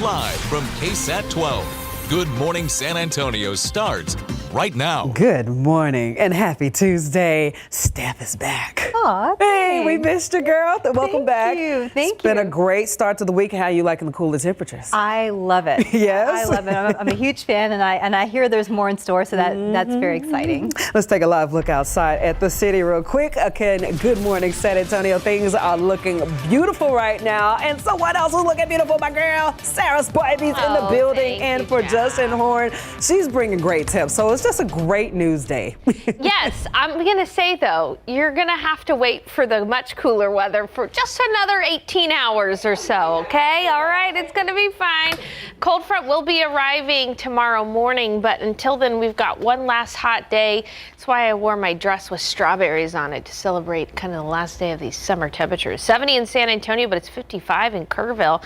Live from KSAT 12. Good Morning San Antonio starts right now. Good morning and happy Tuesday. Steph is back. Aw, hey, we missed you, girl. Welcome back. Thank you. It's been a great start to the week. How you liking the cooler temperatures? I love it. Yes? I love it. I'm a huge fan, and I hear there's more in store, so that's very exciting. Let's take a live look outside at the city real quick. Again, good morning, San Antonio. Things are looking beautiful right now. And so what else is looking beautiful, my girl? Sarah Spivey's in the building. And for Justin Horn, she's bringing great tips. So it's just a great news day. Yes, I'm going to say, though, you're going to have to wait for the much cooler weather for just another 18 hours or so, okay? All right, it's going to be fine. Cold front will be arriving tomorrow morning, but until then, we've got one last hot day. That's why I wore my dress with strawberries on it to celebrate kind of the last day of these summer temperatures. 70 in San Antonio, but it's 55 in Kerrville.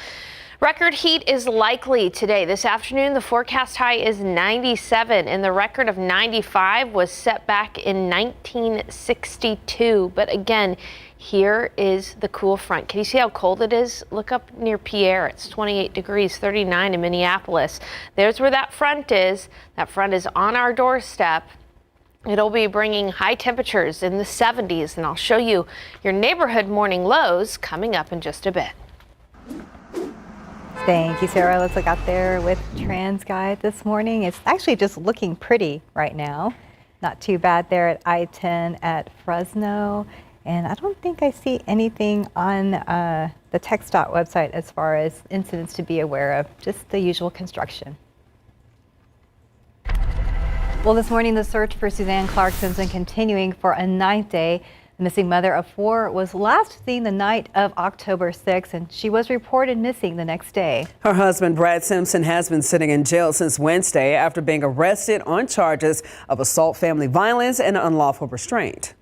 Record heat is likely today. This afternoon, the forecast high is 97, and the record of 95 was set back in 1962. But again, here is the cool front. Can you see how cold it is? Look up near Pierre. It's 28 degrees, 39 in Minneapolis. There's where that front is. That front is on our doorstep. It'll be bringing high temperatures in the 70s, and I'll show you your neighborhood morning lows coming up in just a bit. Thank you, Sarah. Let's look out there with TransGuide this morning. It's actually just looking pretty right now. Not too bad there at I-10 at Fresno. And I don't think I see anything on the TxDOT website as far as incidents to be aware of, just the usual construction. Well, this morning, the search for Suzanne Clark Simpson continuing for a 9th day. The missing mother of 4 was last seen the night of October 6th, and she was reported missing the next day. Her husband, Brad Simpson, has been sitting in jail since Wednesday after being arrested on charges of assault, family violence, and unlawful restraint.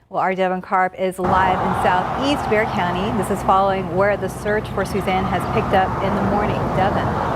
Well, our Devin Karp is live in southeast Bexar County. This is following where the search for Suzanne has picked up in the morning. Devin.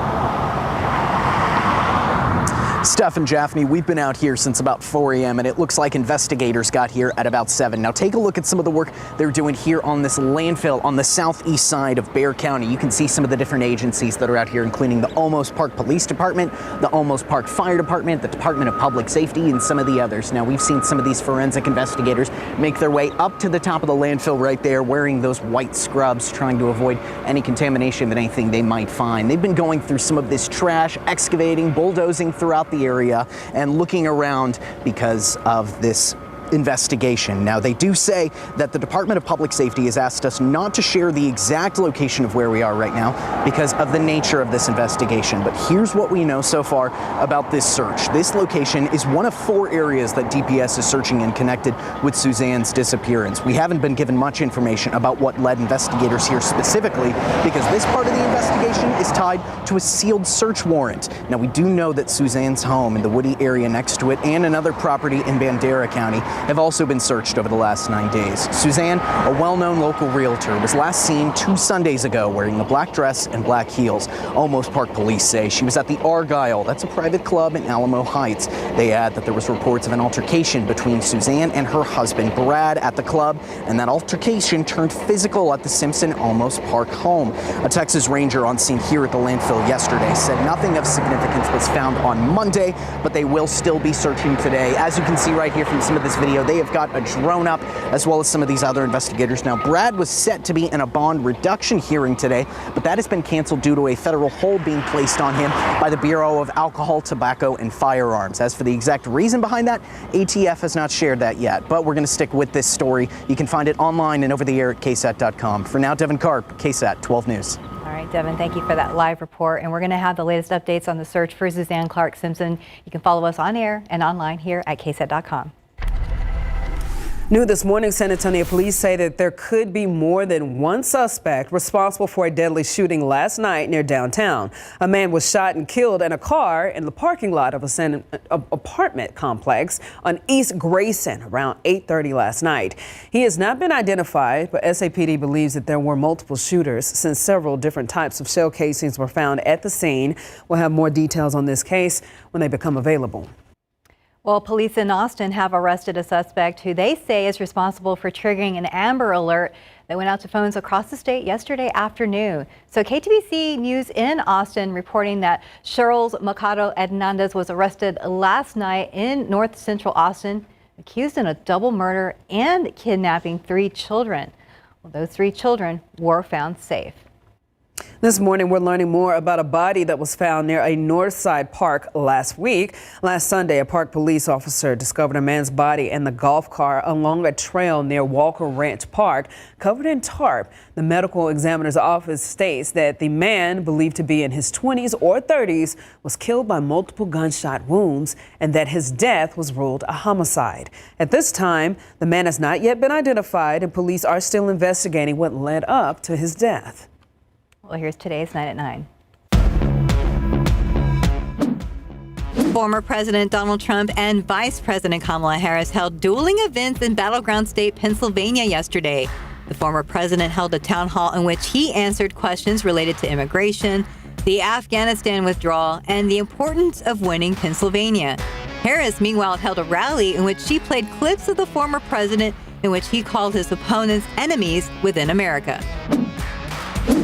Steph and Jaffney, we've been out here since about 4 a.m. and it looks like investigators got here at about 7. Now take a look at some of the work they're doing here on this landfill on the southeast side of Bexar County. You can see some of the different agencies that are out here, including the Almost Park Police Department, the Almost Park Fire Department, the Department of Public Safety, and some of the others. Now we've seen some of these forensic investigators make their way up to the top of the landfill right there, wearing those white scrubs, trying to avoid any contamination of anything they might find. They've been going through some of this trash, excavating, bulldozing throughout the area and looking around because of this investigation. Now, they do say that the Department of Public Safety has asked us not to share the exact location of where we are right now because of the nature of this investigation. But here's what we know so far about this search. This location is one of 4 areas that DPS is searching in connected with Suzanne's disappearance. We haven't been given much information about what led investigators here specifically because this part of the investigation is tied to a sealed search warrant. Now, we do know that Suzanne's home and the woody area next to it and another property in Bandera County have also been searched over the last 9 days. Suzanne, a well-known local realtor, was last seen 2 Sundays ago wearing a black dress and black heels. Almost Park police say she was at the Argyle. That's a private club in Alamo Heights. They add that there was reports of an altercation between Suzanne and her husband, Brad, at the club, and that altercation turned physical at the Simpson Almost Park home. A Texas Ranger on scene here at the landfill yesterday said nothing of significance was found on Monday, but they will still be searching today. As you can see right here from some of this video, they have got a drone up, as well as some of these other investigators. Now, Brad was set to be in a bond reduction hearing today, but that has been canceled due to a federal hold being placed on him by the Bureau of Alcohol, Tobacco, and Firearms. As for the exact reason behind that, ATF has not shared that yet, but we're going to stick with this story. You can find it online and over the air at KSAT.com. For now, Devin Karp, KSAT 12 News. All right, Devin, thank you for that live report. And we're going to have the latest updates on the search for Suzanne Clark Simpson. You can follow us on air and online here at KSAT.com. New this morning, San Antonio police say that there could be more than one suspect responsible for a deadly shooting last night near downtown. A man was shot and killed in a car in the parking lot of a apartment complex on East Grayson around 8:30 last night. He has not been identified, but SAPD believes that there were multiple shooters since several different types of shell casings were found at the scene. We'll have more details on this case when they become available. Well, police in Austin have arrested a suspect who they say is responsible for triggering an Amber Alert that went out to phones across the state yesterday afternoon. So KTVC News in Austin reporting that Cheryl Mercado Hernandez was arrested last night in North Central Austin, accused in a double murder and kidnapping 3 children. Well, those 3 children were found safe. This morning, we're learning more about a body that was found near a Northside park last week. Last Sunday, a park police officer discovered a man's body in the golf cart along a trail near Walker Ranch Park, covered in tarp. The medical examiner's office states that the man, believed to be in his 20s or 30s, was killed by multiple gunshot wounds and that his death was ruled a homicide. At this time, the man has not yet been identified and police are still investigating what led up to his death. Well, here's today's 9 at 9. Former President Donald Trump and Vice President Kamala Harris held dueling events in battleground state Pennsylvania yesterday. The former president held a town hall in which he answered questions related to immigration, the Afghanistan withdrawal, and the importance of winning Pennsylvania. Harris, meanwhile, held a rally in which she played clips of the former president in which he called his opponents enemies within America.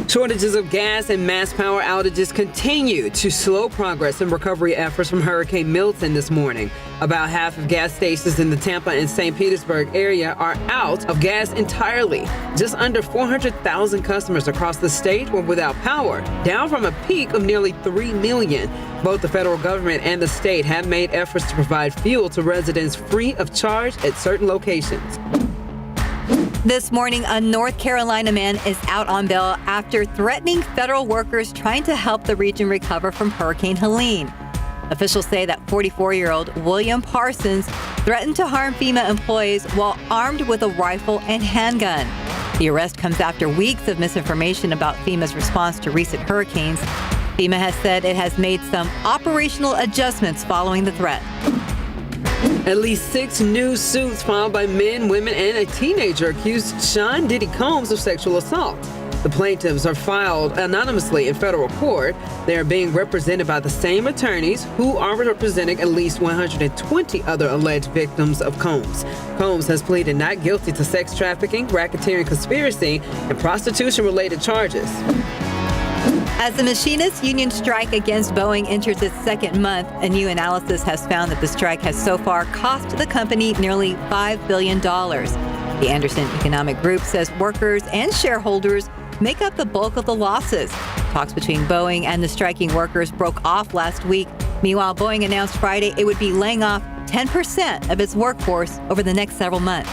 Shortages of gas and mass power outages continue to slow progress in recovery efforts from Hurricane Milton this morning. About half of gas stations in the Tampa and St. Petersburg area are out of gas entirely. Just under 400,000 customers across the state were without power, down from a peak of nearly 3 million. Both the federal government and the state have made efforts to provide fuel to residents free of charge at certain locations. This morning, a North Carolina man is out on bail after threatening federal workers trying to help the region recover from Hurricane Helene. Officials say that 44-year-old William Parsons threatened to harm FEMA employees while armed with a rifle and handgun. The arrest comes after weeks of misinformation about FEMA's response to recent hurricanes. FEMA has said it has made some operational adjustments following the threat. At least 6 new suits filed by men, women, and a teenager accused Sean Diddy Combs of sexual assault. The plaintiffs are filed anonymously in federal court. They are being represented by the same attorneys who are representing at least 120 other alleged victims of Combs. Combs has pleaded not guilty to sex trafficking, racketeering conspiracy, and prostitution-related charges. As the machinists' union strike against Boeing enters its 2nd month, a new analysis has found that the strike has so far cost the company nearly $5 billion. The Anderson Economic Group says workers and shareholders make up the bulk of the losses. Talks between Boeing and the striking workers broke off last week. Meanwhile, Boeing announced Friday it would be laying off 10% of its workforce over the next several months.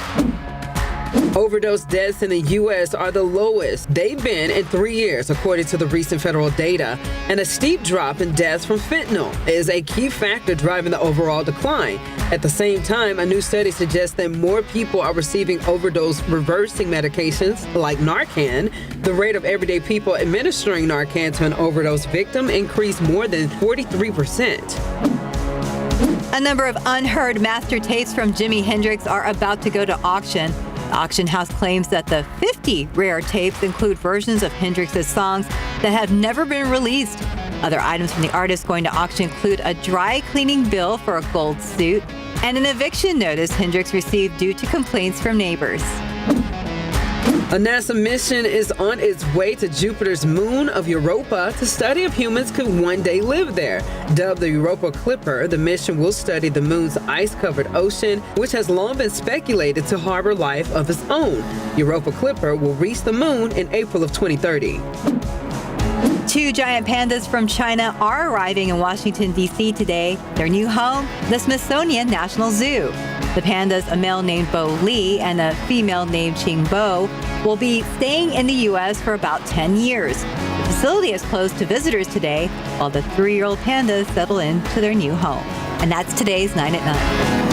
Overdose deaths in the U.S. are the lowest they've been in 3 years, according to the recent federal data. And a steep drop in deaths from fentanyl is a key factor driving the overall decline. At the same time, a new study suggests that more people are receiving overdose reversing medications like Narcan. The rate of everyday people administering Narcan to an overdose victim increased more than 43%. A number of unheard master tapes from Jimi Hendrix are about to go to auction. The auction house claims that the 50 rare tapes include versions of Hendrix's songs that have never been released. Other items from the artist going to auction include a dry cleaning bill for a gold suit and an eviction notice Hendrix received due to complaints from neighbors. A NASA mission is on its way to Jupiter's moon of Europa to study if humans could one day live there. Dubbed the Europa Clipper, the mission will study the moon's ice-covered ocean, which has long been speculated to harbor life of its own. Europa Clipper will reach the moon in April of 2030. 2 giant pandas from China are arriving in Washington, D.C. today. Their new home, the Smithsonian National Zoo. The pandas, a male named Bo Li and a female named Ching Bo, will be staying in the U.S. for about 10 years. The facility is closed to visitors today, while the 3-year-old pandas settle into their new home. And that's today's 9 at 9.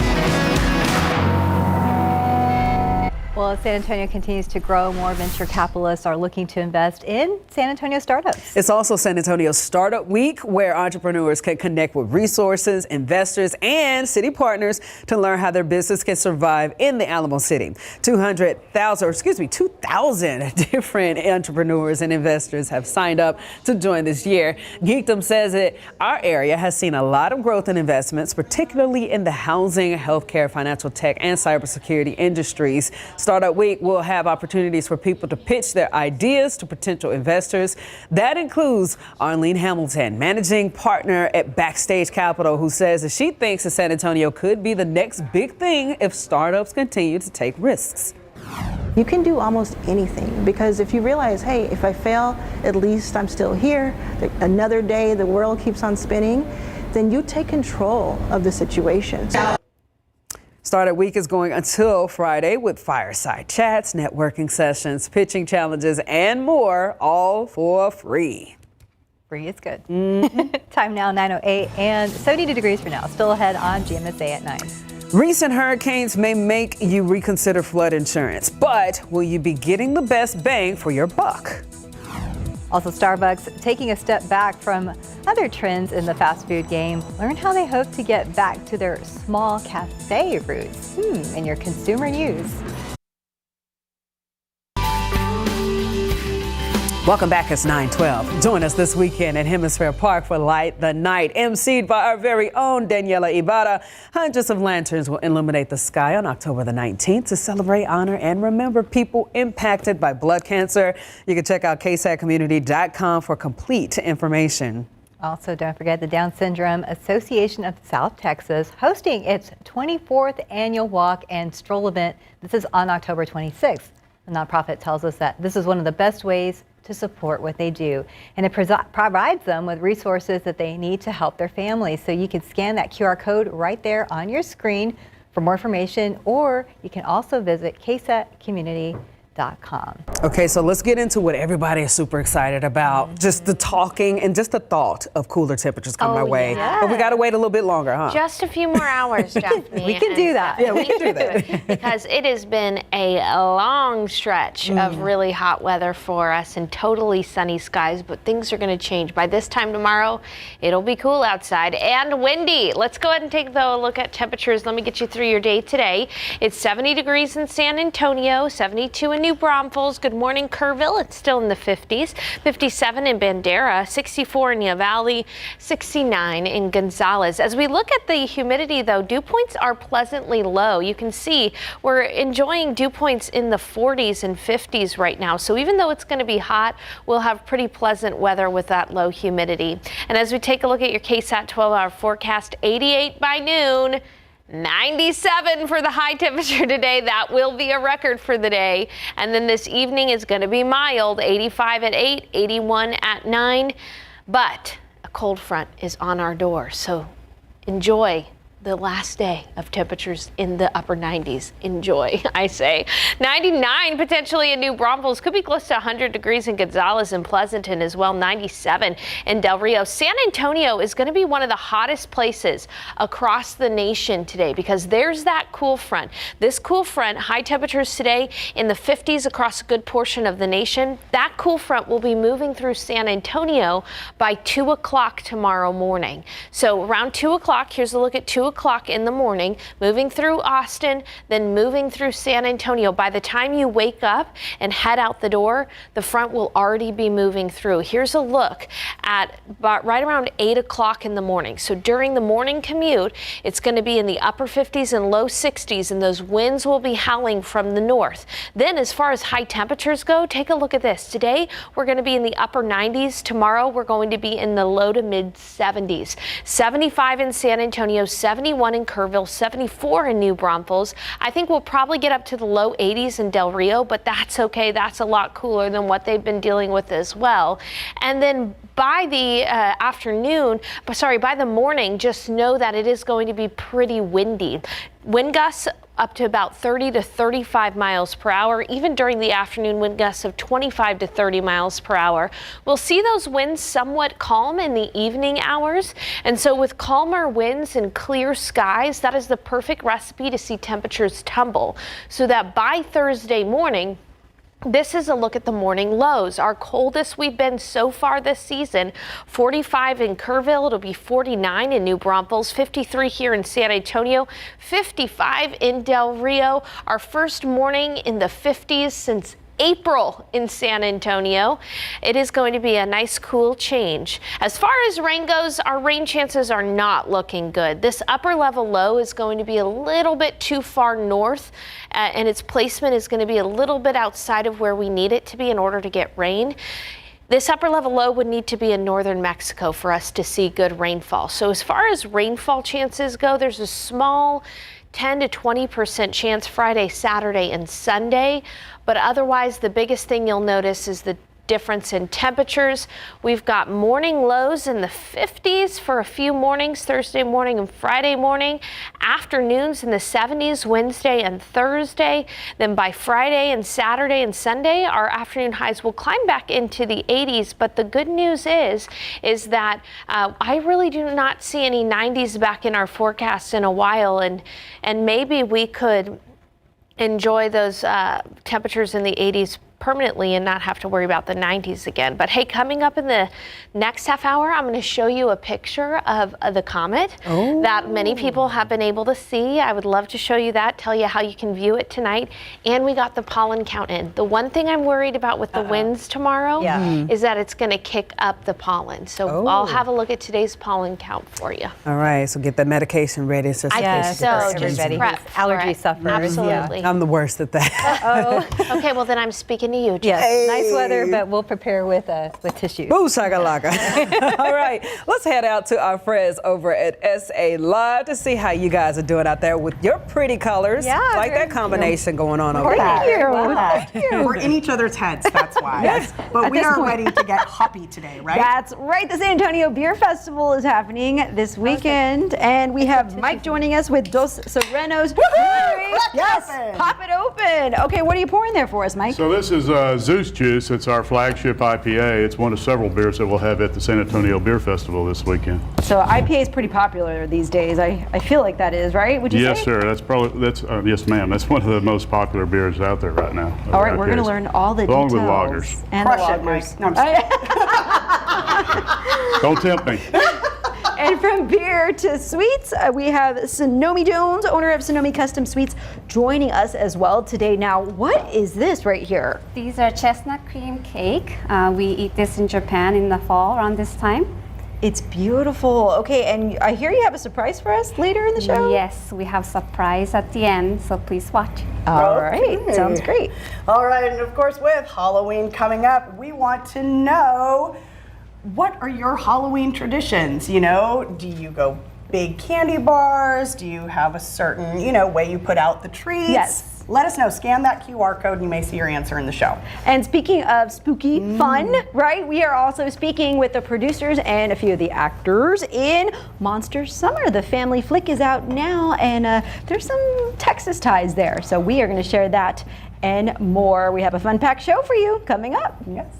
Well, as San Antonio continues to grow, more venture capitalists are looking to invest in San Antonio startups. It's also San Antonio Startup Week, where entrepreneurs can connect with resources, investors, and city partners to learn how their business can survive in the Alamo City. 2,000 different entrepreneurs and investors have signed up to join this year. Geekdom says that our area has seen a lot of growth in investments, particularly in the housing, healthcare, financial tech, and cybersecurity industries. Startup Week will have opportunities for people to pitch their ideas to potential investors. That includes Arlene Hamilton, managing partner at Backstage Capital, who says that she thinks that San Antonio could be the next big thing if startups continue to take risks. You can do almost anything, because if you realize, hey, if I fail, at least I'm still here, another day the world keeps on spinning, then you take control of the situation. Startup Week is going until Friday with fireside chats, networking sessions, pitching challenges, and more, all for free. Free is good. Time now, 9:08 and 72 degrees for now. Still ahead on GMSA at 9. Recent hurricanes may make you reconsider flood insurance, but will you be getting the best bang for your buck? Also, Starbucks taking a step back from other trends in the fast food game. Learn how they hope to get back to their small cafe roots in your consumer news. Welcome back. It's 9:12. Join us this weekend at Hemisphere Park for Light the Night, emceed by our very own Daniela Ibarra. Hundreds of lanterns will illuminate the sky on October the 19th to celebrate, honor, and remember people impacted by blood cancer. You can check out KSATcommunity.com for complete information. Also, don't forget the Down Syndrome Association of South Texas hosting its 24th annual walk and stroll event. This is on October 26th. The nonprofit tells us that this is one of the best ways to support what they do, and it provides them with resources that they need to help their families. So you can scan that QR code right there on your screen for more information, or you can also visit KSATcommunity.com. Okay, so let's get into what everybody is super excited about. Just the talking and just the thought of cooler temperatures coming our way. yeah. But we got to wait a little bit longer, huh? Just a few more hours, Daphne. We can do that. Yeah, we can do that. Because it has been a long stretch of really hot weather for us and totally sunny skies, but things are going to change. By this time tomorrow, it'll be cool outside and windy. Let's go ahead and take a look at temperatures. Let me get you through your day today. It's 70 degrees in San Antonio, 72 in New Braunfels. Good morning, Kerrville. It's still in the 50s. 57 in Bandera, 64 in Uvalde, 69 in Gonzales. As we look at the humidity, though, dew points are pleasantly low. You can see we're enjoying dew points in the 40s and 50s right now. So even though it's going to be hot, we'll have pretty pleasant weather with that low humidity. And as we take a look at your KSAT 12-hour forecast, 88 by noon. 97 for the high temperature today. That will be a record for the day. And then this evening is going to be mild, 85 at 8, 81 at 9. But a cold front is on our door. So enjoy the last day of temperatures in the upper 90s. Enjoy, I say. 99 potentially in New Braunfels. Could be close to 100 degrees in Gonzales and Pleasanton as well. 97 in Del Rio. San Antonio is going to be one of the hottest places across the nation today because there's that cool front. This cool front, high temperatures today in the 50s across a good portion of the nation. That cool front will be moving through San Antonio by 2 o'clock tomorrow morning. So around 2 o'clock, here's a look at 2 o'clock in the morning, moving through Austin, then moving through San Antonio. By the time you wake up and head out the door, the front will already be moving through. Here's a look at right around 8 o'clock in the morning. So during the morning commute, it's going to be in the upper 50s and low 60s, and those winds will be howling from the north. Then as far as high temperatures go, take a look at this. Today, we're going to be in the upper 90s. Tomorrow, we're going to be in the low to mid 70s. 75 in San Antonio, 71 in Kerrville, 74 in New Braunfels. I think we'll probably get up to the low 80s in Del Rio, but that's okay. That's a lot cooler than what they've been dealing with as well. And then by the by the morning, just know that it is going to be pretty windy. Wind gusts up to about 30 to 35 miles per hour. Even during the afternoon, wind gusts of 25 to 30 miles per hour. We'll see those winds somewhat calm in the evening hours. And so with calmer winds and clear skies, that is the perfect recipe to see temperatures tumble. So that by Thursday morning, this is a look at the morning lows. Our coldest we've been so far this season, 45 in Kerrville. It'll be 49 in New Braunfels, 53 here in San Antonio, 55 in Del Rio. Our first morning in the 50s since April in San Antonio. It is going to be a nice cool change. As far as rain goes, our rain chances are not looking good. This upper level low is going to be a little bit too far north, and its placement is going to be a little bit outside of where we need it to be in order to get rain. This upper level low would need to be in northern Mexico for us to see good rainfall. So as far as rainfall chances go, there's a small 10 to 20% chance Friday, Saturday, and Sunday. But otherwise, the biggest thing you'll notice is the difference in temperatures. We've got morning lows in the 50s for a few mornings, Thursday morning and Friday morning. Afternoons in the 70s, Wednesday and Thursday. Then by Friday and Saturday and Sunday, our afternoon highs will climb back into the 80s. But the good news is that I really do not see any 90s back in our forecast in a while. And maybe we could enjoy those temperatures in the 80s permanently and not have to worry about the 90s again. But hey, coming up in the next half hour, I'm going to show you a picture of the comet that many people have been able to see. I would love to show you that, tell you how you can view it tonight. And we got the pollen count in. The one thing I'm worried about with the winds tomorrow is that it's going to kick up the pollen. So I'll have a look at today's pollen count for you. All right, so get that medication ready. So just everybody prep who's allergy sufferers. Absolutely. I'm the worst at that. Okay, well then I'm speaking to you, Jess. Yes, nice weather, but we'll prepare with tissues. Boo shakalaka. All right, let's head out to our friends over at SA Live to see how you guys are doing out there with your pretty colors. Yeah, like that combination going on over Thank you. We're in each other's heads, that's why. Yes. But At we this are point. ready to get hoppy today, right? That's right. The San Antonio Beer Festival is happening this weekend, and we have Mike joining us with Dos Serenos. Yes, open. pop it open. Okay, what are you pouring there for us, Mike? So this is Zeus Juice. It's our flagship IPA. It's one of several beers that we'll have at the San Antonio Beer Festival this weekend. So IPA is pretty popular these days. I feel like that is, right? Would you Yes, say? sir. Yes, ma'am. That's one of the most popular beers out there right now. All right, we're going to learn all the Along details. with lagers. And Crush the it, lagers. Mike. No, I'm just Don't tempt me. And from beer to sweets, we have Sonomi Jones, owner of Sonomi Custom Sweets, joining us as well today. Now, what is this right here? These are chestnut cream cake. We eat this in Japan in the fall around this time. It's beautiful. Okay, and I hear you have a surprise for us later in the show? Yes, we have surprise at the end, so please watch. All right, sounds great. All right, and of course, with Halloween coming up, we want to know, what are your Halloween traditions? You know, do you go big candy bars? Do you have a certain, way you put out the treats? Yes. Let us know. Scan that QR code and you may see your answer in the show. And speaking of spooky fun, right? We are also speaking with the producers and a few of the actors in Monster Summer. The family flick is out now, and there's some Texas ties there. So we are going to share that and more. We have a fun-packed show for you coming up. Yes.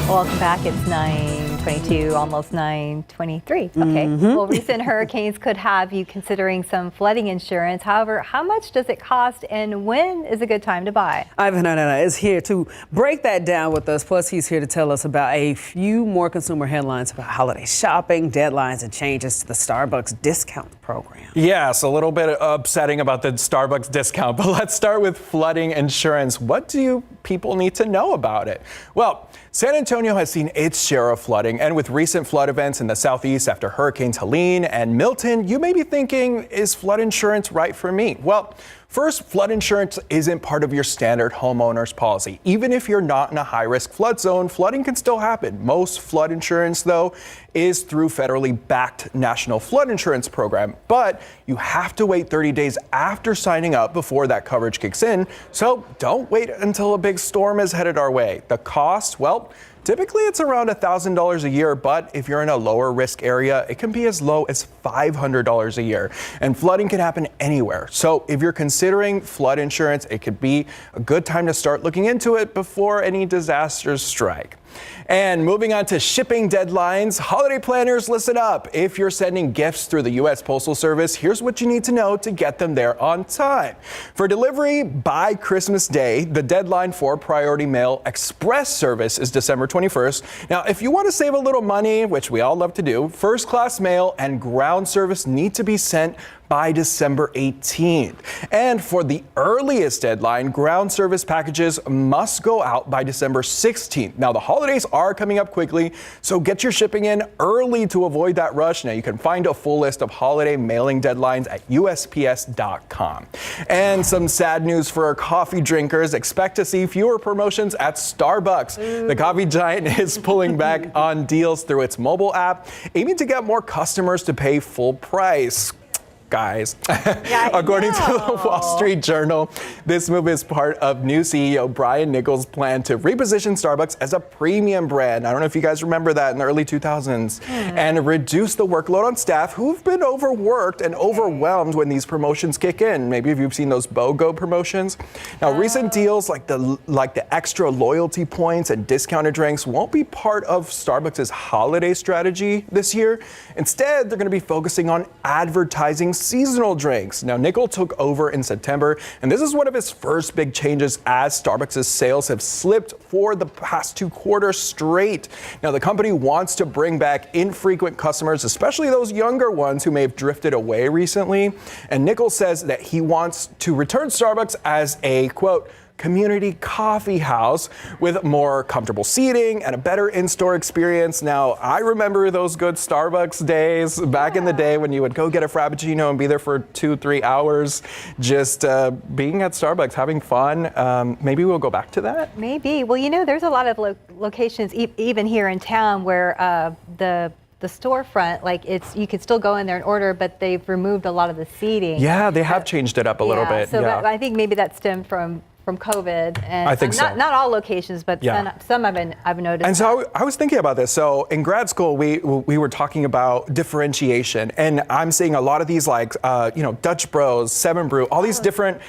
Welcome back. It's 9:22, almost 9:23. Okay. Well, recent hurricanes could have you considering some flooding insurance. However, how much does it cost, and when is a good time to buy? Ivan is here to break that down with us. Plus, he's here to tell us about a few more consumer headlines about holiday shopping, deadlines, and changes to the Starbucks discount program. Yes, a little bit upsetting about the Starbucks discount, but let's start with flooding insurance. What do people need to know about it? Well, San Antonio has seen its share of flooding, and with recent flood events in the southeast after Hurricanes Helene and Milton, you may be thinking, is flood insurance right for me? Well, first, flood insurance isn't part of your standard homeowner's policy. Even if you're not in a high-risk flood zone, flooding can still happen. Most flood insurance, though, is through federally backed National Flood Insurance Program, but you have to wait 30 days after signing up before that coverage kicks in, so don't wait until a big storm is headed our way. The cost, well, typically it's around $1,000 a year, but if you're in a lower risk area, it can be as low as $500 a year. And flooding can happen anywhere. So if you're considering flood insurance, it could be a good time to start looking into it before any disasters strike. And moving on to shipping deadlines, holiday planners, listen up. If you're sending gifts through the U.S. Postal Service, here's what you need to know to get them there on time. For delivery by Christmas Day, the deadline for Priority Mail Express service is December 21st. Now, if you want to save a little money, which we all love to do, first class mail and ground service need to be sent by December 18th. And for the earliest deadline, ground service packages must go out by December 16th. Now, the holidays are coming up quickly, so get your shipping in early to avoid that rush. Now, you can find a full list of holiday mailing deadlines at USPS.com. And some sad news for our coffee drinkers. Expect to see fewer promotions at Starbucks. The coffee giant is pulling back on deals through its mobile app, aiming to get more customers to pay full price. Guys, according to the Wall Street Journal, this move is part of new CEO Brian Niccol's plan to reposition Starbucks as a premium brand. I don't know if you guys remember that in the early 2000s, and reduce the workload on staff who've been overworked and overwhelmed when these promotions kick in. Maybe if you've seen those BOGO promotions. Now, recent deals like the extra loyalty points and discounted drinks won't be part of Starbucks' holiday strategy this year. Instead, they're going to be focusing on advertising seasonal drinks. Now, Niccol took over in September, and this is one of his first big changes as Starbucks' sales have slipped for the past 2 quarters straight. Now, the company wants to bring back infrequent customers, especially those younger ones who may have drifted away recently. And Niccol says that he wants to return Starbucks as a, quote, community coffee house with more comfortable seating and a better in-store experience. Now, I remember those good Starbucks days back in the day when you would go get a Frappuccino and be there for 2-3 hours, just being at Starbucks, having fun. Maybe we'll go back to that? Maybe. Well, you know, there's a lot of locations, even here in town, where the storefront, like you could still go in there and order, but they've removed a lot of the seating. Yeah, they have changed it up a little bit. So I think maybe that stemmed from COVID, and I think not all locations, but some I've noticed. And so I was thinking about this. So in grad school, we were talking about differentiation, and I'm seeing a lot of these Dutch Bros, 7 Brew, all these different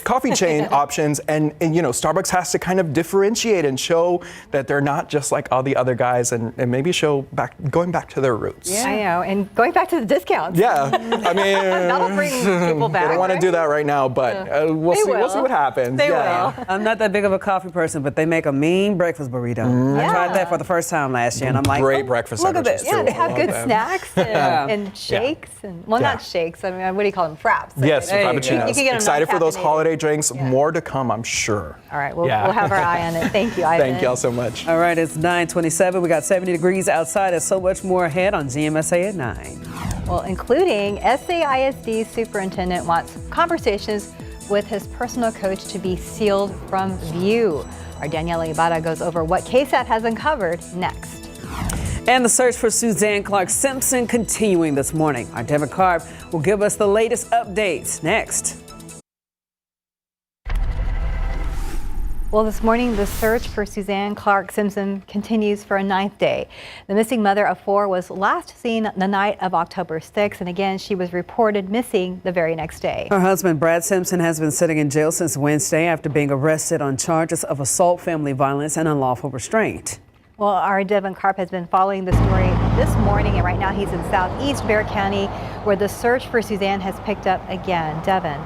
coffee chain options, and Starbucks has to kind of differentiate and show that they're not just like all the other guys, and maybe going back to their roots. Yeah, I know, and going back to the discounts. Yeah, I mean that'll bring people back. They don't want to do that right now, but we'll see what happens. I'm not that big of a coffee person, but they make a mean breakfast burrito. I tried that for the first time last year, and I'm like, great breakfast look at sandwiches. this. Yeah, they have good snacks and shakes, and not shakes. I mean, what do you call them? Fraps. Yes, frappuccinos. You can get them excited for those non-caffeinated. holiday drinks. More to come, I'm sure. All right, we'll have our eye on it. Thank you, Ivan. Thank y'all so much. All right, it's 9:27. We got 70 degrees outside. There's so much more ahead on GMSA at 9. Well, including SAISD superintendent wants conversations with his personal coach to be sealed from view. Our Daniela Ibarra goes over what KSAT has uncovered next. And the search for Suzanne Clark Simpson continuing this morning. Our Devin Karp will give us the latest updates next. Well, this morning, the search for Suzanne Clark Simpson continues for a 9th day. The missing mother of 4 was last seen the night of October 6th, and again, she was reported missing the very next day. Her husband, Brad Simpson, has been sitting in jail since Wednesday after being arrested on charges of assault, family violence, and unlawful restraint. Well, our Devin Karp has been following the story this morning, and right now he's in southeast Bexar County, where the search for Suzanne has picked up again. Devin.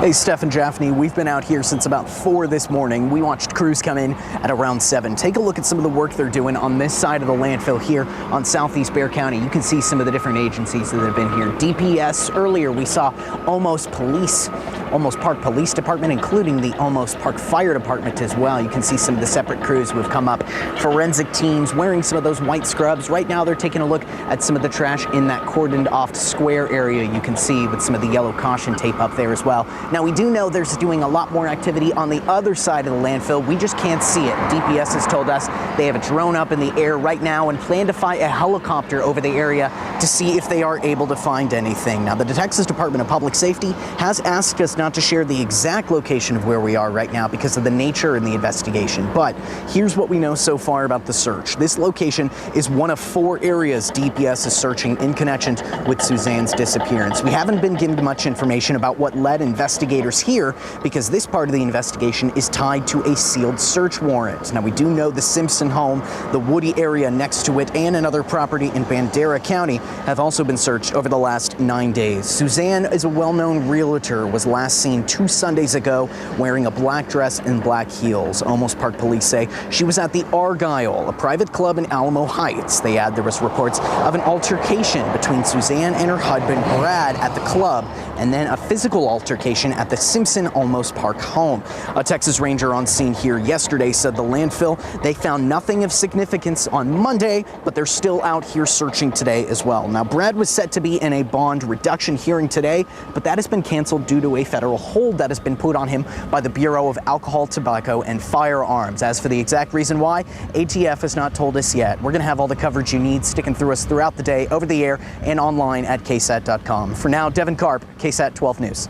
Hey, Steph and Jaffney, we've been out here since about 4 this morning. We watched crews come in at around 7. Take a look at some of the work they're doing on this side of the landfill here on southeast Bexar County. You can see some of the different agencies that have been here. DPS, earlier we saw Almost Park Police Department, including the Almost Park Fire Department as well. You can see some of the separate crews who have come up. Forensic teams wearing some of those white scrubs. Right now they're taking a look at some of the trash in that cordoned off square area you can see with some of the yellow caution tape up there as well. Now, we do know there's doing a lot more activity on the other side of the landfill. We just can't see it. DPS has told us they have a drone up in the air right now and plan to fly a helicopter over the area to see if they are able to find anything. Now, the Texas Department of Public Safety has asked us not to share the exact location of where we are right now because of the nature and the investigation. But here's what we know so far about the search. This location is one of 4 areas DPS is searching in connection with Suzanne's disappearance. We haven't been given much information about what led investigators here because this part of the investigation is tied to a sealed search warrant. Now, we do know the Simpson home, the Woody area next to it, and another property in Bandera County have also been searched over the last 9 days. Suzanne is a well-known realtor, was last last seen 2 Sundays ago wearing a black dress and black heels. Olmos Park police say she was at the Argyle, a private club in Alamo Heights. They add there was reports of an altercation between Suzanne and her husband Brad at the club, and then a physical altercation at the Simpson Olmos Park home. A Texas Ranger on scene here yesterday said the landfill, they found nothing of significance on Monday, but they're still out here searching today as well. Now, Brad was set to be in a bond reduction hearing today, but that has been canceled due to a federal hold that has been put on him by the Bureau of Alcohol, Tobacco, and Firearms. As for the exact reason why, ATF has not told us yet. We're going to have all the coverage you need sticking through us throughout the day, over the air, and online at KSAT.com. For now, Devin Karp, KSAT 12 News.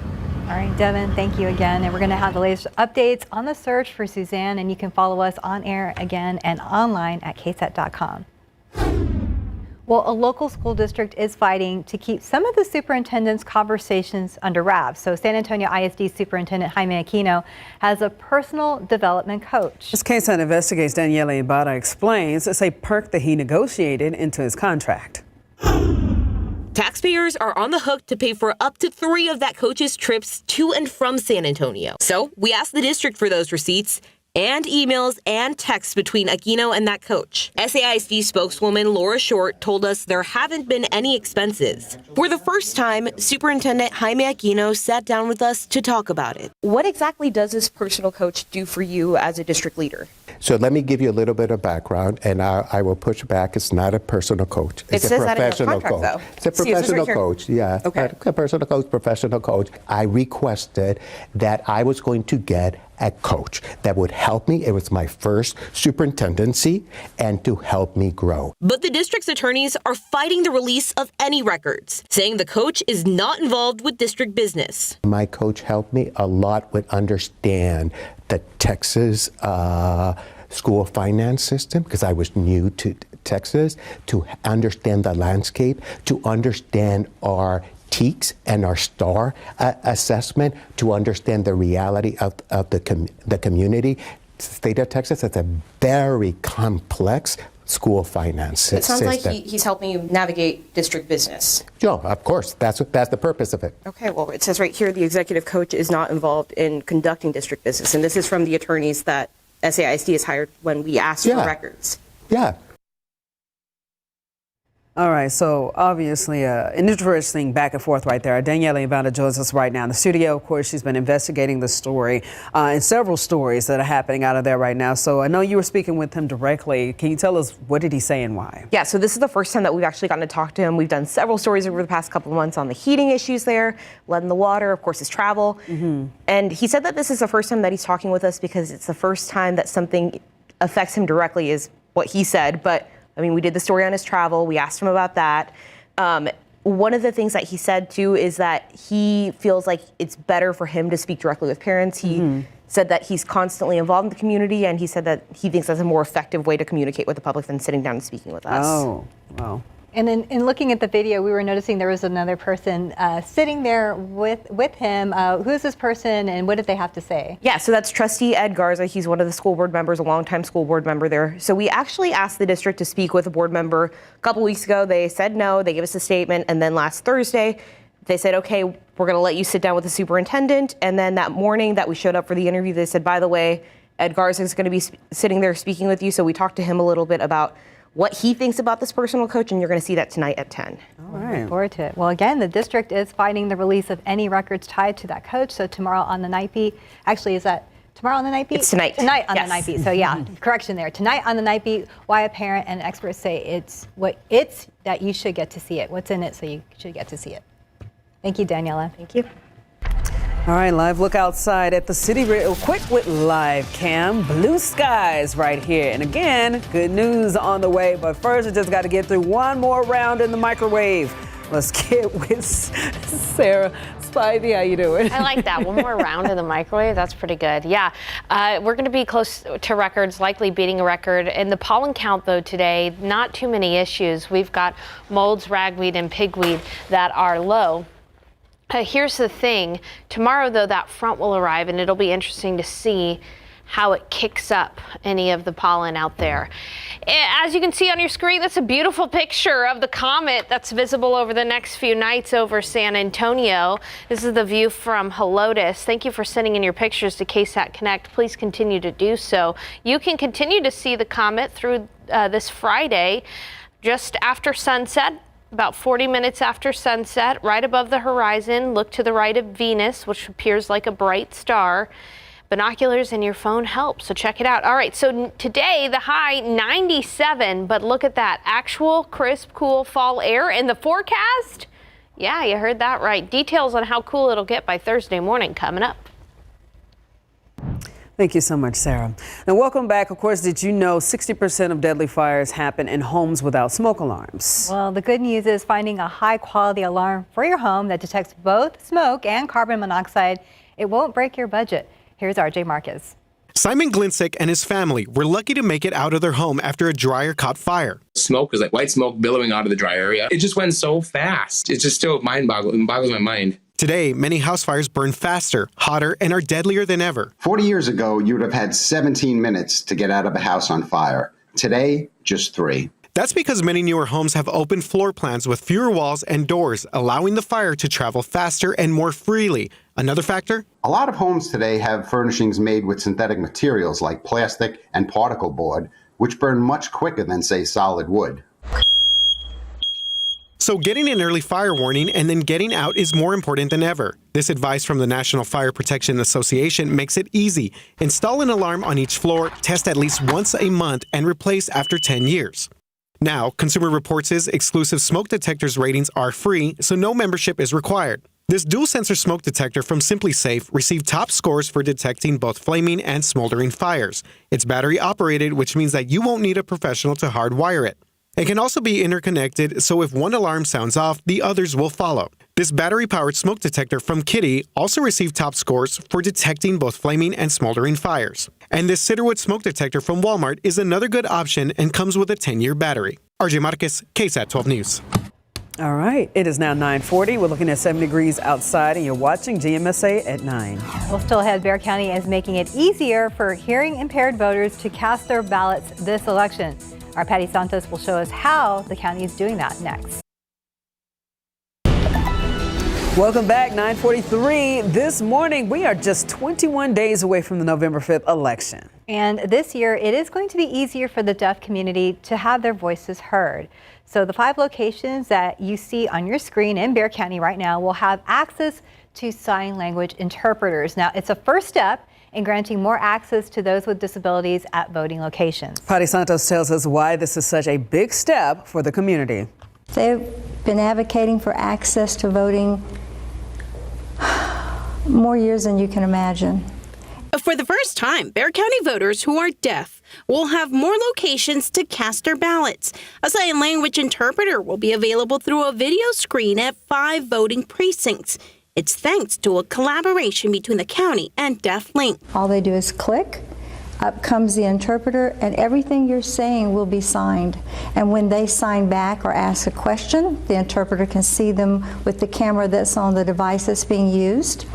All right, Devin, thank you again. And we're going to have the latest updates on the search for Suzanne, and you can follow us on air again and online at KSAT.com. Well, a local school district is fighting to keep some of the superintendent's conversations under wraps. So San Antonio ISD Superintendent Jaime Aquino has a personal development coach. As KSAT investigates, Danielle Ibarra explains it's a perk that he negotiated into his contract. Taxpayers are on the hook to pay for up to 3 of that coach's trips to and from San Antonio. So we asked the district for those receipts and emails and texts between Aquino and that coach. SAISD spokeswoman Laura Short told us there haven't been any expenses. For the first time, Superintendent Jaime Aquino sat down with us to talk about it. What exactly does this personal coach do for you as a district leader? So let me give you a little bit of background, and I will push back. It's not a personal coach. It's a professional coach. Though. It's a professional coach, yeah. Okay. A personal coach, professional coach. I requested that I was going to get a coach that would help me. It was my first superintendency, and to help me grow. But the district's attorneys are fighting the release of any records, saying the coach is not involved with district business. My coach helped me a lot with understand the Texas school finance system, because I was new to Texas, to understand the landscape, to understand our TEACs and our STAR assessment, to understand the reality of the community. The state of Texas is a very complex school finance system. It sounds like he's helping you navigate district business. Yeah, of course. That's the purpose of it. Okay, well, it says right here the executive coach is not involved in conducting district business, and this is from the attorneys that SAISD has hired when we asked for records. Yeah. All right, so obviously an interesting back and forth right there. Danielle Ibarra joins us right now in the studio. Of course, she's been investigating the story and several stories that are happening out of there right now. So I know you were speaking with him directly. Can you tell us what did he say and why? Yeah, so this is the first time that we've actually gotten to talk to him. We've done several stories over the past couple of months on the heating issues there, lead in the water, of course, his travel. Mm-hmm. And he said that this is the first time that he's talking with us because it's the first time that something affects him directly, is what he said. But I mean, we did the story on his travel. We asked him about that. One of the things that he said, too, is that he feels like it's better for him to speak directly with parents. He said that he's constantly involved in the community, and he said that he thinks that's a more effective way to communicate with the public than sitting down and speaking with us. Oh, wow. And in looking at the video, we were noticing there was another person sitting there with him. Who is this person, and what did they have to say? Yeah, so that's Trustee Ed Garza. He's one of the school board members, a longtime school board member there. So we actually asked the district to speak with a board member a couple weeks ago. They said no. They gave us a statement, and then last Thursday, they said, okay, we're going to let you sit down with the superintendent. And then that morning that we showed up for the interview, they said, by the way, Ed Garza is going to be sitting there speaking with you. So we talked to him a little bit about what he thinks about this personal coach, and you're going to see that tonight at 10. All right. Looking forward to it. Well, again, the district is fighting the release of any records tied to that coach. So tomorrow on the night beat, actually, is that tomorrow on the night beat? It's tonight. Tonight on the night beat. So yeah, correction there. Tonight on the night beat, why a parent and experts say it's that you should get to see it. What's in it, so you should get to see it. Thank you, Daniela. Thank you. All right, live look outside at the city real quick with live cam. Blue skies right here. And again, good news on the way. But first, I just got to get through one more round in the microwave. Let's get with Sarah Spivey. How you doing? I like that. One more round in the microwave. That's pretty good. Yeah, we're going to be close to records, likely beating a record. In the pollen count, though, today, not too many issues. We've got molds, ragweed, and pigweed that are low. Here's the thing. Tomorrow, though, that front will arrive, and it'll be interesting to see how it kicks up any of the pollen out there. As you can see on your screen, that's a beautiful picture of the comet that's visible over the next few nights over San Antonio. This is the view from Helotes. Thank you for sending in your pictures to KSAT Connect. Please continue to do so. You can continue to see the comet through this Friday just after sunset. About 40 minutes after sunset, right above the horizon. Look to the right of Venus, which appears like a bright star. Binoculars and your phone help, so check it out. All right, so today the high 97, but look at that. Actual crisp, cool fall air in the forecast. Yeah, you heard that right. Details on how cool it'll get by Thursday morning coming up. Thank you so much, Sarah. And welcome back. Of course, did you know 60% of deadly fires happen in homes without smoke alarms? Well, the good news is finding a high-quality alarm for your home that detects both smoke and carbon monoxide. It won't break your budget. Here's RJ Marquez. Simon Glinsick and his family were lucky to make it out of their home after a dryer caught fire. Smoke was like white smoke billowing out of the dry area. It just went so fast. It's just still mind-boggling. It boggles my mind. Today, many house fires burn faster, hotter, and are deadlier than ever. 40 years ago, you would have had 17 minutes to get out of a house on fire. Today, just 3. That's because many newer homes have open floor plans with fewer walls and doors, allowing the fire to travel faster and more freely. Another factor? A lot of homes today have furnishings made with synthetic materials like plastic and particle board, which burn much quicker than, say, solid wood. So getting an early fire warning and then getting out is more important than ever. This advice from the National Fire Protection Association makes it easy. Install an alarm on each floor, test at least once a month, and replace after 10 years. Now, Consumer Reports' exclusive smoke detectors ratings are free, so no membership is required. This dual-sensor smoke detector from Simply Safe received top scores for detecting both flaming and smoldering fires. It's battery-operated, which means that you won't need a professional to hardwire it. It can also be interconnected, so if one alarm sounds off, the others will follow. This battery-powered smoke detector from Kitty also received top scores for detecting both flaming and smoldering fires. And this Ciderwood smoke detector from Walmart is another good option and comes with a 10-year battery. RJ Marquez, KSAT 12 News. All right, it is now 9:40. We're looking at 7 degrees outside, and you're watching GMSA at 9. Well, still ahead, Bexar County is making it easier for hearing-impaired voters to cast their ballots this election. Our Patty Santos will show us how the county is doing that next. Welcome back, 9:43. This morning, we are just 21 days away from the November 5th election. And this year, it is going to be easier for the deaf community to have their voices heard. So the 5 locations that you see on your screen in Bexar County right now will have access to sign language interpreters. Now, it's a first step in granting more access to those with disabilities at voting locations. Patty Santos tells us why this is such a big step for the community. They've been advocating for access to voting more years than you can imagine. For the first time, Bexar County voters who are deaf will have more locations to cast their ballots. A sign language interpreter will be available through a video screen at 5 voting precincts. It's thanks to a collaboration between the county and DeafLink. All they do is click, up comes the interpreter, and everything you're saying will be signed. And when they sign back or ask a question, the interpreter can see them with the camera that's on the device that's being used,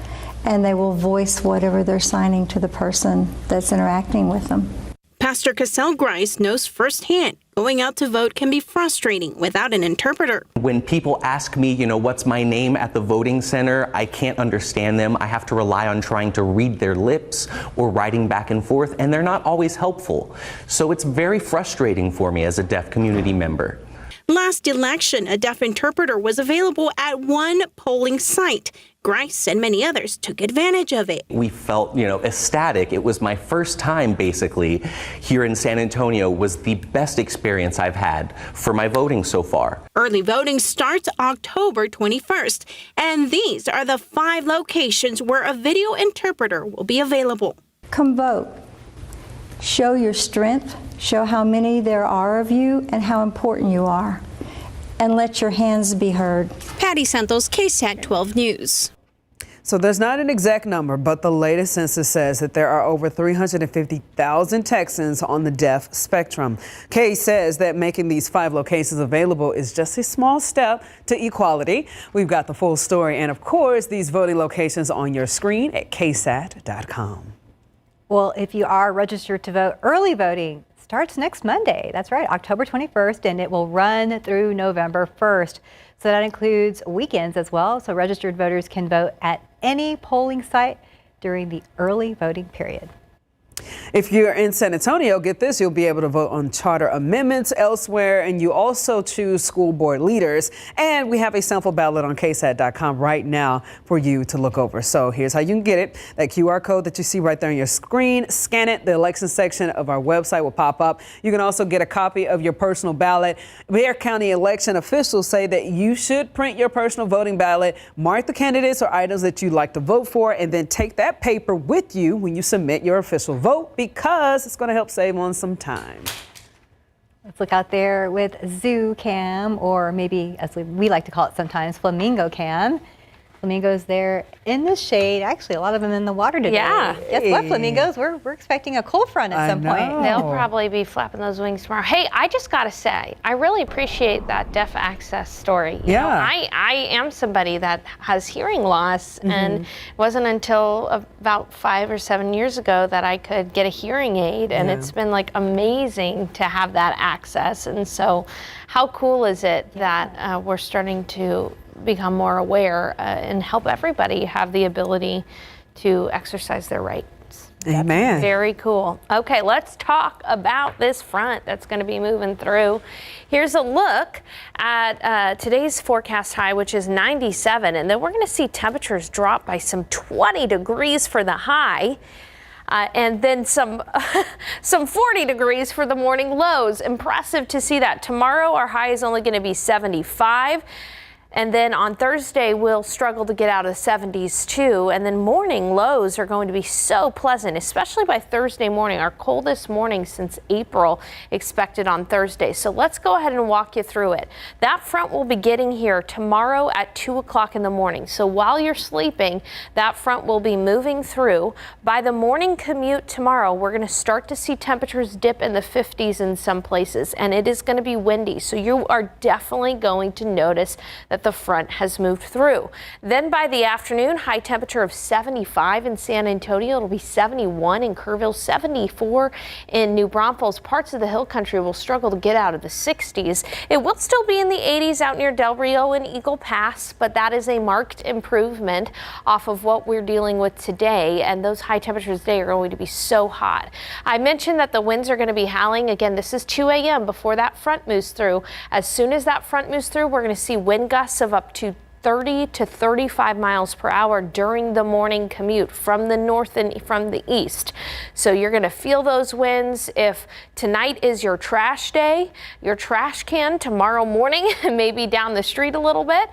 and they will voice whatever they're signing to the person that's interacting with them. Pastor Cassell Grice knows firsthand going out to vote can be frustrating without an interpreter. When people ask me, what's my name at the voting center, I can't understand them. I have to rely on trying to read their lips or writing back and forth, and they're not always helpful. So it's very frustrating for me as a deaf community member. Last election, a deaf interpreter was available at one polling site. Grice and many others took advantage of it. We felt, ecstatic. It was my first time, basically, here in San Antonio. Was the best experience I've had for my voting so far. Early voting starts October 21st, and these are the 5 locations where a video interpreter will be available. Come vote. Show your strength, show how many there are of you and how important you are, and let your hands be heard. Patty Santos, KSAT 12 News. So there's not an exact number, but the latest census says that there are over 350,000 Texans on the deaf spectrum. Kay says that making these 5 locations available is just a small step to equality. We've got the full story and, of course, these voting locations on your screen at ksat.com. Well, if you are registered to vote, early voting starts next Monday. That's right, October 21st, and it will run through November 1st. So that includes weekends as well. So registered voters can vote at any polling site during the early voting period. If you're in San Antonio, get this, you'll be able to vote on charter amendments elsewhere, and you also choose school board leaders. And we have a sample ballot on KSAT.com right now for you to look over. So here's how you can get it. That QR code that you see right there on your screen, scan it. The election section of our website will pop up. You can also get a copy of your personal ballot. Bexar County election officials say that you should print your personal voting ballot, mark the candidates or items that you'd like to vote for, and then take that paper with you when you submit your official vote, because it's going to help save on some time. Let's look out there with Zoo Cam, or maybe as we like to call it sometimes, Flamingo Cam. Flamingos there in the shade. Actually, a lot of them in the water today. Yeah. Guess what, flamingos? We're expecting a cold front at some point. They'll probably be flapping those wings tomorrow. Hey, I just got to say, I really appreciate that deaf access story. You know, I am somebody that has hearing loss, and it wasn't until about 5 or 7 years ago that I could get a hearing aid, and it's been like amazing to have that access. And so how cool is it that we're starting to become more aware and help everybody have the ability to exercise their rights. Amen. Very cool. Okay, let's talk about this front that's going to be moving through. Here's a look at today's forecast high, which is 97, and then we're going to see temperatures drop by some 20 degrees for the high. And then some 40 degrees for the morning lows. Impressive to see that. Tomorrow our high is only going to be 75. And then on Thursday, we'll struggle to get out of the 70s too. And then morning lows are going to be so pleasant, especially by Thursday morning, our coldest morning since April expected on Thursday. So let's go ahead and walk you through it. That front will be getting here tomorrow at 2 o'clock in the morning. So while you're sleeping, that front will be moving through. By the morning commute tomorrow, we're going to start to see temperatures dip in the 50s in some places, and it is going to be windy. So you are definitely going to notice that the front has moved through. Then by the afternoon, high temperature of 75 in San Antonio. It'll be 71 in Kerrville, 74 in New Braunfels. Parts of the hill country will struggle to get out of the 60s. It will still be in the 80s out near Del Rio and Eagle Pass, but that is a marked improvement off of what we're dealing with today. And those high temperatures today are going to be so hot. I mentioned that the winds are going to be howling. Again, this is 2 a.m. before that front moves through. As soon as that front moves through, we're going to see wind gusts of up to 30 to 35 miles per hour during the morning commute from the north and from the east. So you're going to feel those winds. If tonight is your trash day, your trash can tomorrow morning may be down the street a little bit.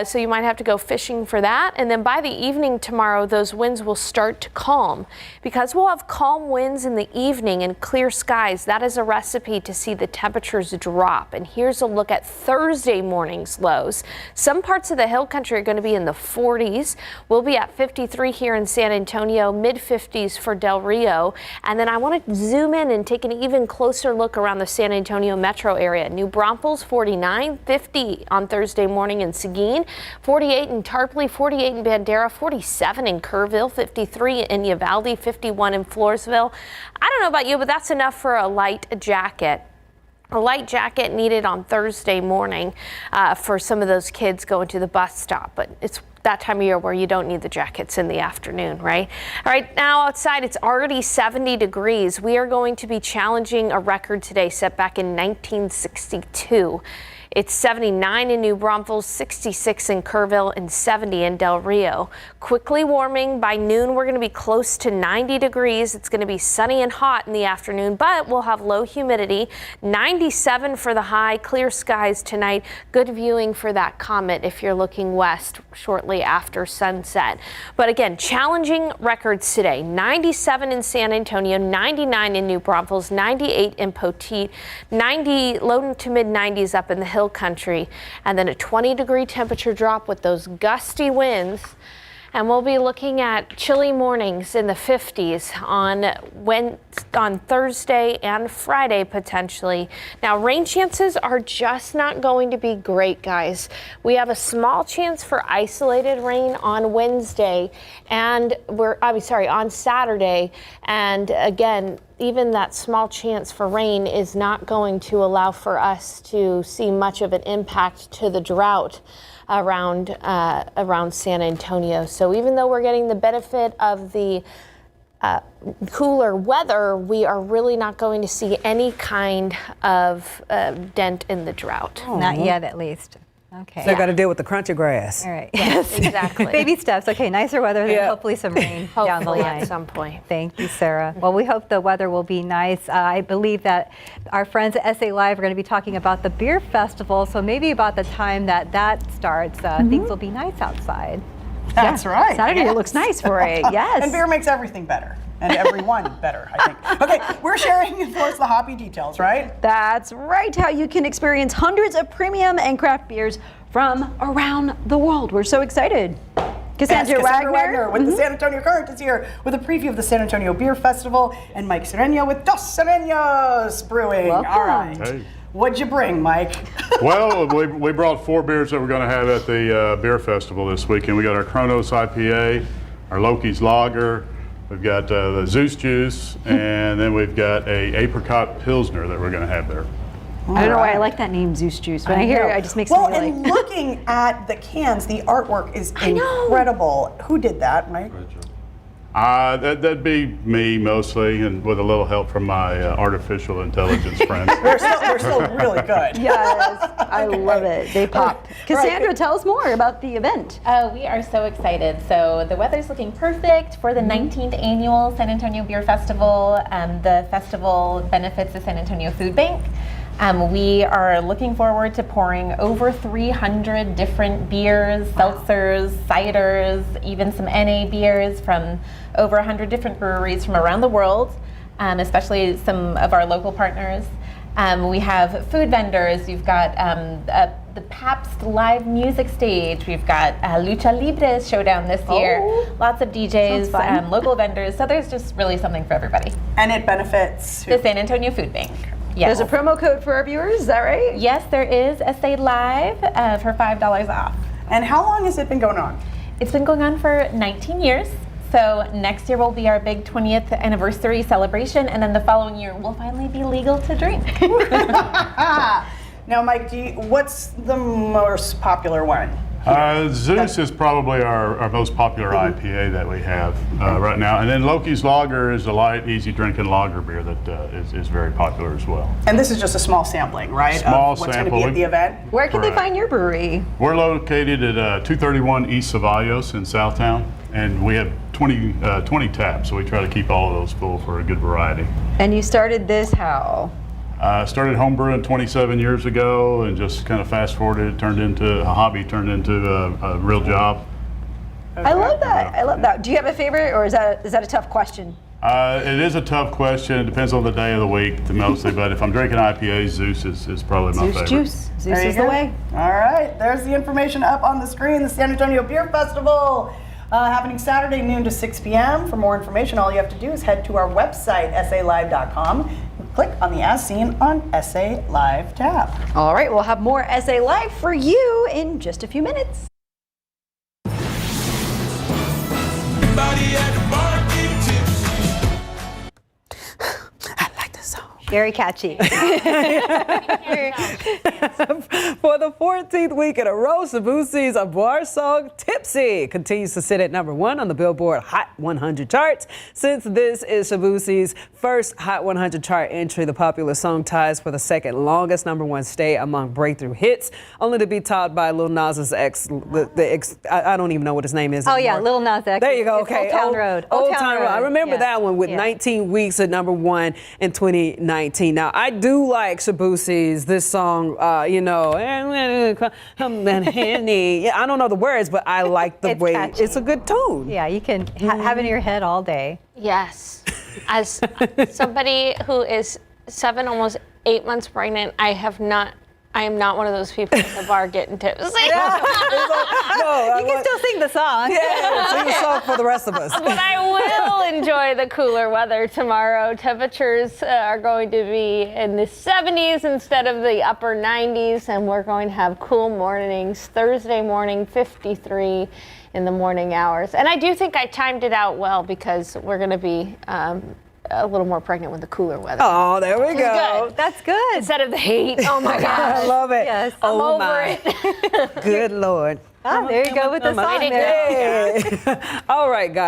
So you might have to go fishing for that. And then by the evening tomorrow, those winds will start to calm. Because we'll have calm winds in the evening and clear skies, that is a recipe to see the temperatures drop. And here's a look at Thursday morning's lows. Some parts of the hill country are going to be in the 40s. We'll be at 53 here in San Antonio, mid 50s for Del Rio. And then I want to zoom in and take an even closer look around the San Antonio metro area. New Braunfels 49, 50 on Thursday morning in Seguin, 48 in Tarpley, 48 in Bandera, 47 in Kerrville, 53 in Uvalde, 51 in Floresville. I don't know about you, but that's enough for a light jacket. A light jacket needed on Thursday morning for some of those kids going to the bus stop, but it's that time of year where you don't need the jackets in the afternoon, right? All right, now outside it's already 70 degrees. We are going to be challenging a record today set back in 1962. It's 79 in New Braunfels, 66 in Kerrville, and 70 in Del Rio. Quickly warming. By noon, we're going to be close to 90 degrees. It's going to be sunny and hot in the afternoon, but we'll have low humidity. 97 for the high. Clear skies tonight. Good viewing for that comet if you're looking west shortly after sunset. But again, challenging records today. 97 in San Antonio, 99 in New Braunfels, 98 in Poteet, 90 low to mid 90s up in the hill country, and then a 20-degree temperature drop with those gusty winds. And we'll be looking at chilly mornings in the 50s on Thursday and Friday potentially. Now, rain chances are just not going to be great, guys. We have a small chance for isolated rain on Wednesday and on Saturday. And again, even that small chance for rain is not going to allow for us to see much of an impact to the drought around San Antonio. So even though we're getting the benefit of the cooler weather, we are really not going to see any kind of dent in the drought. Not yet, at least. Okay. So I got to deal with the crunchy grass. All right. Yes, exactly. Baby steps. Okay, nicer weather, then hopefully some rain down the Hopefully line. at some point. Thank you, Sarah. Well, we hope the weather will be nice. I believe that our friends at SA Live are going to be talking about the beer festival, so maybe about the time that starts, things will be nice outside. That's right. Saturday it looks nice for it. Yes. And beer makes everything better. And everyone better, I think. Okay, we're sharing, of course, the hoppy details, right? That's right. How you can experience hundreds of premium and craft beers from around the world. We're so excited. Cassandra Wagner with the San Antonio Current is here with a preview of the San Antonio Beer Festival, and Mike Sereno with Dos Serenos Brewing. Welcome. All right. Hey. What'd you bring, Mike? Well, we brought 4 beers that we're going to have at the beer festival this weekend. We got our Kronos IPA, our Loki's Lager, we've got the Zeus Juice, and then we've got a Apricot Pilsner that we're going to have there. I don't know why I like that name, Zeus Juice. When I hear it, it just makes me and like... looking at the cans, the artwork is incredible. Who did that, Mike? That'd be me mostly, and with a little help from my artificial intelligence friends. They're still really good. Yes, I love it. They pop. Cassandra, tell us more about the event. We are so excited. So the weather's looking perfect for the 19th annual San Antonio Beer Festival. The festival benefits the San Antonio Food Bank. We are looking forward to pouring over 300 different beers, seltzers, ciders, even some NA beers from over 100 different breweries from around the world, especially some of our local partners. We have food vendors. You've got the Pabst live music stage. We've got Lucha Libres showdown this year. Lots of DJs, local vendors. So there's just really something for everybody. And it benefits the San Antonio Food Bank. Yes. There's a promo code for our viewers, is that right? Yes, there is. SA Live for $5 off. And how long has it been going on? It's been going on for 19 years. So next year will be our big 20th anniversary celebration, and then the following year will finally be legal to drink. Now, Mike, what's the most popular one? Zeus is probably our most popular IPA that we have right now. And then Loki's Lager is a light, easy drinking lager beer that is very popular as well. And this is just a small sampling, right? Small of what's sample. going to be at the event? Where can they find your brewery? We're located at 231 East Ceballos in Southtown, and we have 20 taps, so we try to keep all of those full for a good variety. And you started this how? Started homebrewing 27 years ago, and just kind of fast forwarded, turned into a hobby, turned into a real job. I love that. I love that. Do you have a favorite, or is that a tough question? It is a tough question. It depends on the day of the week, mostly. But if I'm drinking IPAs, Zeus is probably my favorite. Zeus Juice. Zeus is the way. All right. There's the information up on the screen. The San Antonio Beer Festival happening Saturday noon to 6 p.m. For more information, all you have to do is head to our website, salive.com. Click on the As Seen on SA Live tab. All right, we'll have more SA Live for you in just a few minutes. Very catchy. For the 14th week in a row, Shaboozie's A Bar Song Tipsy continues to sit at #1 on the Billboard Hot 100 charts. Since this is Shaboozie's first Hot 100 chart entry, the popular song ties for the second longest #1 stay among breakthrough hits, only to be topped by Lil Nas X. I don't even know what his name is anymore. Oh, yeah, Lil Nas X. There you go. It's Okay. Old Town Road. Old Town Road. I remember that one with 19 weeks at #1 in 2019. Now, I do like Shaboozie's, this song, yeah, I don't know the words, but I like the way catchy. it's a good tune. Yeah, you can have it in your head all day. Yes. As somebody who is 7, almost 8 months pregnant, I have not I am not one of those people at the bar getting tipsy. No, You can still sing the song. Yeah, sing the song for the rest of us. But I will enjoy the cooler weather tomorrow. Temperatures are going to be in the 70s instead of the upper 90s, and we're going to have cool mornings. Thursday morning, 53 in the morning hours. And I do think I timed it out well because we're going to be a little more pregnant with the cooler weather. Oh, there we Which is go. good. That's good. Instead of the heat. Oh my gosh. I love it. Yes. I'm Oh over my. it. Good Lord. There you go with the song there. Hey. All right, guys.